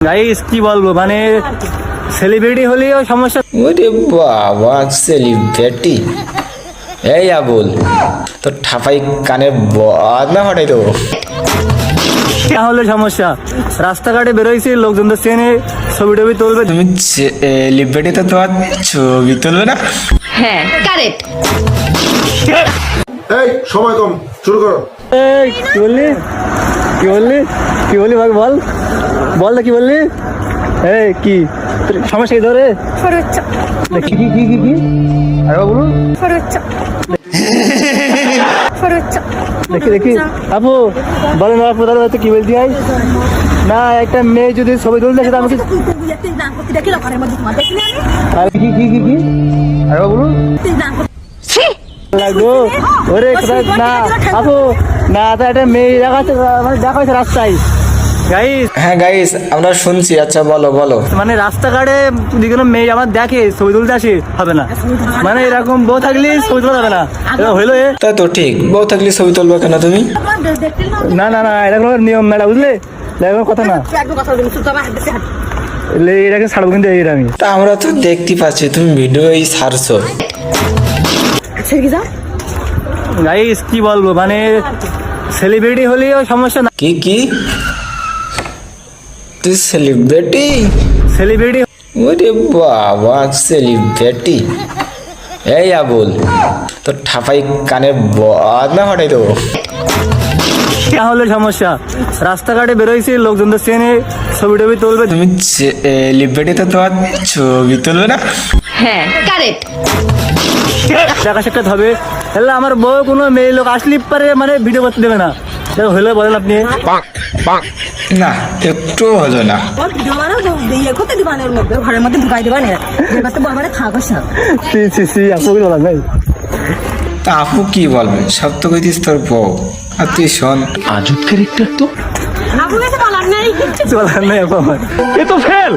Guys কি বলবো, মানে সেলিব্রিটি হলেও সমস্যা। ওরে বাবা, সেলিব্রিটি! এই আবুল, তো ঠাপাই কানে বদনা হটাই তো হলে সমস্যা। রাস্তাঘাটে বেরোইছি, লোকজনদের চেনে, ছবি টবি তুলবে। তুমি সেলিব্রিটি তো তোমার ছবি তুলবে না? হ্যাঁ, কারেক্ট। এই সময় কম, শুরু করো। এই কি বললি, কি বললি, কি বললি ভাই, বল বল না কি বললি। এই কি তোর সমস্যা, কি ধরে কি কি কি কি কি আরে বলুন। দেখি দেখি আপু বলেন, আপু দাদা কি বলছি ভাই? না একটা মেয়ে যদি ছবি তুলতে সেটা আমাকে কি কি কি কি আরে বলুন লাগো। ওরে না আপু, না তা একটা মেয়ে দেখাচ্ছে, মানে দেখাচ্ছে রাস্তায়। গাইস হ্যাঁ গাইস, আমরা শুনছি। আচ্ছা বলো বলো। মানে রাস্তাঘাটে যদি কোনো মেয়ে আমার দেখে ছবি তুলতে আসি, হবে না। মানে এরকম বউ থাকলে ছবি তোলা যাবে না। হইলো তাই তো ঠিক, বউ থাকলে ছবি তুলবে কেন তুমি? না না না, এটা কোনো নিয়ম না, বুঝলে? এরকম কথা না, এটাকে ছাড়বো কিন্তু এটা আমি। তা আমরা তো দেখতে পাচ্ছি তুমি ভিডিওই ছাড়ছো। গাইস কি বলবো, মানে সেলিব্রিটি হলেও সমস্যা না। কি কি তুই সেলিব্রিটি? সেলিব্রিটি ওরে বাবা, সেলিব্রিটি! এই আবুল, তো ঠাপাই কানে বদনা হটাই তো হলে সমস্যা। রাস্তাঘাটে বেরোইছি, লোকজনদের চেনে, ছবি টবি তুলবে। তুমি সেলিব্রিটি তো তোমার ছবি তুলবে না? হ্যাঁ, কারেক্ট। দেখা সাক্ষাৎ হবে, তাহলে আমার বউ কোনো মেয়ে লোক আসলে পারে মানে ভিডিও করতে দেবে না। হলে বলেন আপনি। না, একটু হলো না। ঘরের মধ্যে ঢুকাই দেবা না, আপু বলা ভাই। তা আপু কি বলবে, সব তো কইতিস তোর বউ। আর তুই শোন, আজব ক্যারেক্টার তো, বলার নেই আপু আমার। এ তো ফেল।